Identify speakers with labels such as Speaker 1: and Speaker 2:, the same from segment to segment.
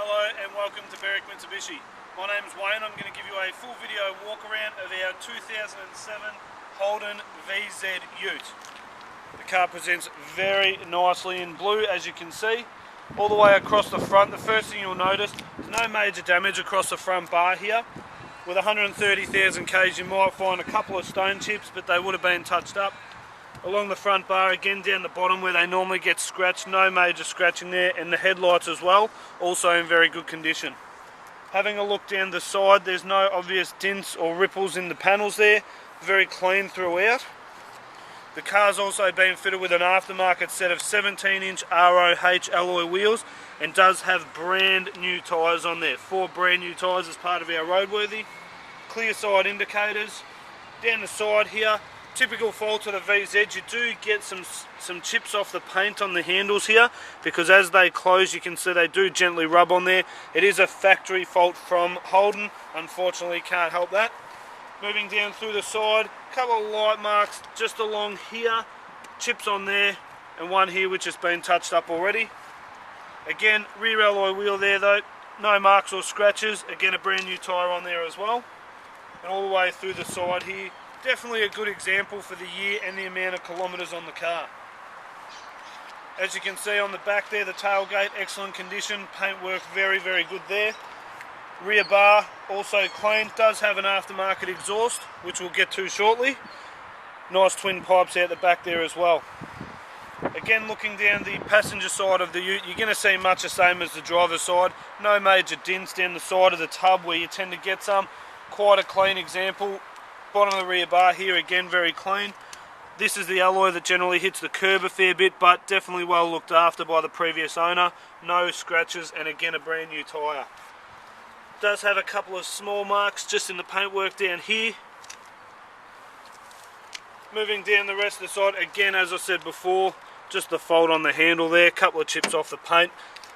Speaker 1: Hello and welcome to Berwick Mitsubishi. My name's Wayne. I'm going to give you a full video walk around of our 2007 Holden VZ Ute. The car presents very nicely in blue, as you can see, all the way across the front. The first thing you'll notice, there's no major damage across the front bar here. With 130,000 k's you might find a couple of stone chips, but they would have been touched up. Along the front bar, again down the bottom where they normally get scratched, no major scratching there, and the headlights as well, also in very good condition. Having a look down the side, there's no obvious dents or ripples in the panels there, very clean throughout. The car's also been fitted with an aftermarket set of 17-inch ROH alloy wheels and does have brand new tyres on there. 4 brand new tyres as part of our roadworthy. Clear side indicators. Down the side here, typical fault of the VZ, you do get some chips off the paint on the handles here, because as they close you can see they do gently rub on there. It is a factory fault from Holden, unfortunately can't help that. Moving down through the side, a couple of light marks just along here, chips on there, and one here which has been touched up already. Again, rear alloy wheel there though, no marks or scratches, again a brand new tyre on there as well. And all the way through the side here, definitely a good example for the year and the amount of kilometres on the car. As you can see on the back there, the tailgate, excellent condition, paintwork very good there. Rear bar also clean, does have an aftermarket exhaust, which we'll get to shortly. Nice twin pipes out the back there as well. Again, looking down the passenger side of the Ute, you're going to see much the same as the driver's side. No major dents down the side of the tub where you tend to get some. Quite a clean example. Bottom of the rear bar here, again very clean. This is the alloy that generally hits the curb a fair bit, but definitely well looked after by the previous owner. No scratches, and again a brand new tyre. Does have a couple of small marks just in the paintwork down here. Moving down the rest of the side, again as I said before, just the fold on the handle there, a couple of chips off the paint.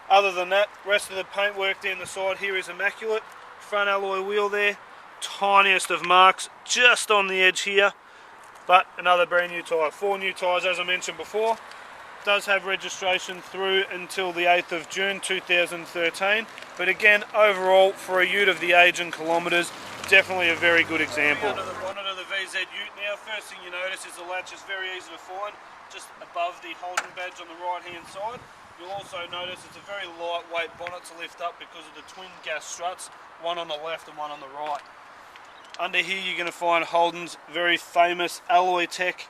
Speaker 1: Other than that, rest of the paintwork down the side here is immaculate. Front alloy wheel there, tiniest of marks just on the edge here, but another brand new tyre. 4 new tyres as I mentioned before. Does have registration through until the 8th of June 2013, but again overall for a Ute of the age and kilometres, definitely a very good example. Under the bonnet of the VZ Ute now, first thing you notice is the latch is very easy to find, just above the Holden badge on the right hand side. You'll also notice it's a very lightweight bonnet to lift up because of the twin gas struts, one on the left and one on the right. Under here you're going to find Holden's very famous Alloy Tech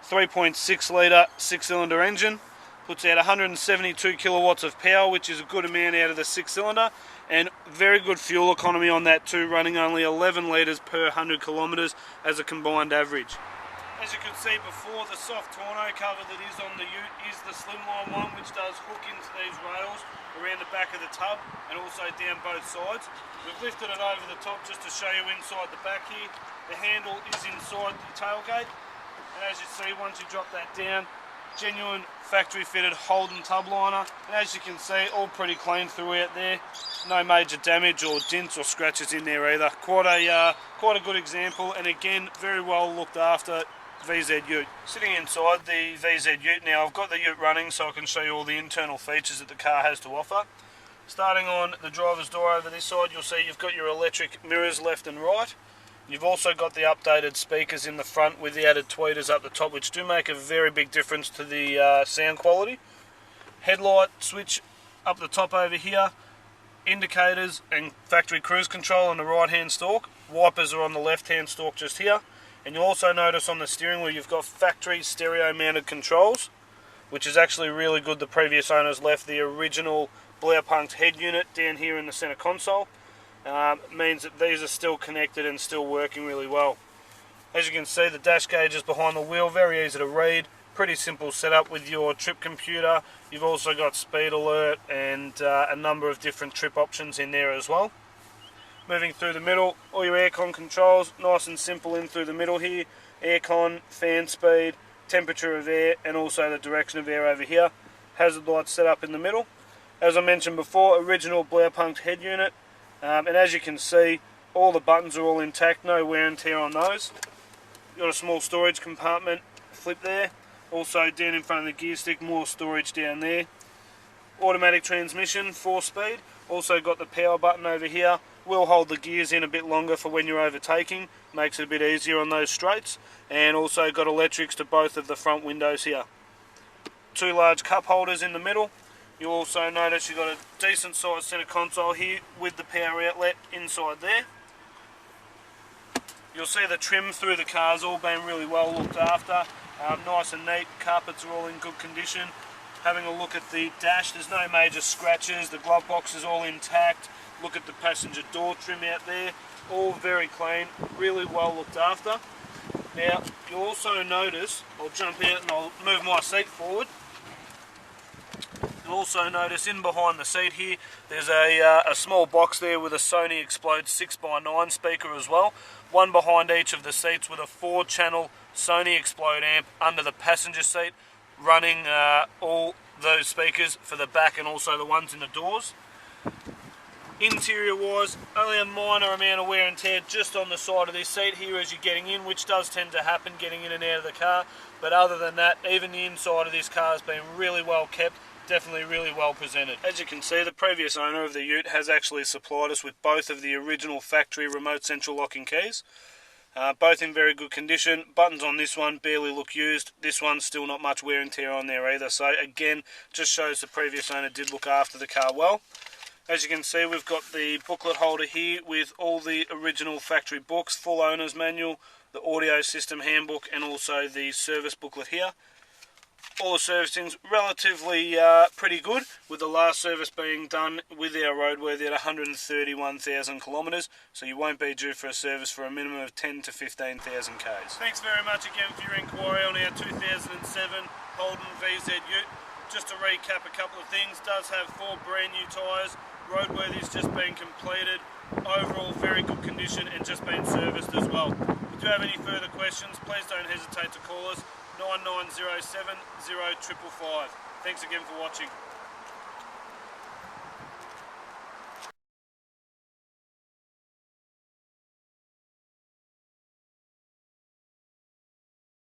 Speaker 1: 3.6 litre 6-cylinder engine. Puts out 172 kilowatts of power, which is a good amount out of the 6-cylinder, and very good fuel economy on that too, running only 11 litres per 100 kilometres as a combined average. As you can see before, the soft tonneau cover that is on the Ute is the slimline one, which does hook into these rails around the back of the tub and also down both sides. We've lifted it over the top just to show you inside the back here. The handle is inside the tailgate, and as you see, once you drop that down, genuine factory fitted Holden tub liner, and as you can see, all pretty clean throughout there. No major damage or dents or scratches in there either. Quite a good example, and again very well looked after VZ Ute. Sitting inside the VZ Ute now, I've got the Ute running so I can show you all the internal features that the car has to offer. Starting on the driver's door over this side, you'll see you've got your electric mirrors left and right. You've also got the updated speakers in the front with the added tweeters up the top, which do make a very big difference to the sound quality. Headlight switch up the top over here. Indicators and factory cruise control on the right hand stalk. Wipers are on the left hand stalk just here. And you'll also notice on the steering wheel you've got factory stereo mounted controls, which is actually really good. The previous owners left the original Blaupunkt head unit down here in the centre console. Means that these are still connected and still working really well. As you can see, the dash gauge is behind the wheel, very easy to read. Pretty simple setup with your trip computer. You've also got speed alert and a number of different trip options in there as well. Moving through the middle, all your aircon controls, nice and simple in through the middle here. Aircon, fan speed, temperature of air, and also the direction of air over here. Hazard lights set up in the middle. As I mentioned before, original Blaupunkt head unit. And as you can see, all the buttons are all intact, no wear and tear on those. You've got a small storage compartment, flip there. Also down in front of the gear stick, more storage down there. Automatic transmission, 4-speed. Also got the power button over here, will hold the gears in a bit longer for when you're overtaking, makes it a bit easier on those straights, and also got electrics to both of the front windows here. Two large cup holders in the middle. You'll also notice you've got a decent sized centre console here with the power outlet inside there. You'll see the trim through the car's all been really well looked after, nice and neat, carpets are all in good condition. Having a look at the dash, there's no major scratches, the glove box is all intact. Look at the passenger door trim out there, all very clean, really well looked after. Now you'll also notice, I'll jump out and I'll move my seat forward. You'll also notice in behind the seat here, there's a small box there with a Sony Explode 6x9 speaker as well. One behind each of the seats with a 4-channel Sony Explode amp under the passenger seat, running all those speakers for the back and also the ones in the doors. Interior wise, only a minor amount of wear and tear just on the side of this seat here as you're getting in, which does tend to happen getting in and out of the car, but other than that, even the inside of this car has been really well kept, definitely really well presented. As you can see, the previous owner of the Ute has actually supplied us with both of the original factory remote central locking keys. Both in very good condition. Buttons on this one barely look used. This one's still not much wear and tear on there either. So again, just shows the previous owner did look after the car well. As you can see, we've got the booklet holder here with all the original factory books, full owner's manual, the audio system handbook, and also the service booklet here. All the servicing's relatively pretty good, with the last service being done with our roadworthy at 131,000 kilometres, so you won't be due for a service for a minimum of 10 to 15,000 k's. Thanks very much again for your inquiry on our 2007 Holden VZ Ute. Just to recap a couple of things, does have 4 brand new tyres, roadworthy's just been completed, overall very good condition and just been serviced as well. If you have any further questions, please don't hesitate to call us. 9907 0555. Thanks again for watching.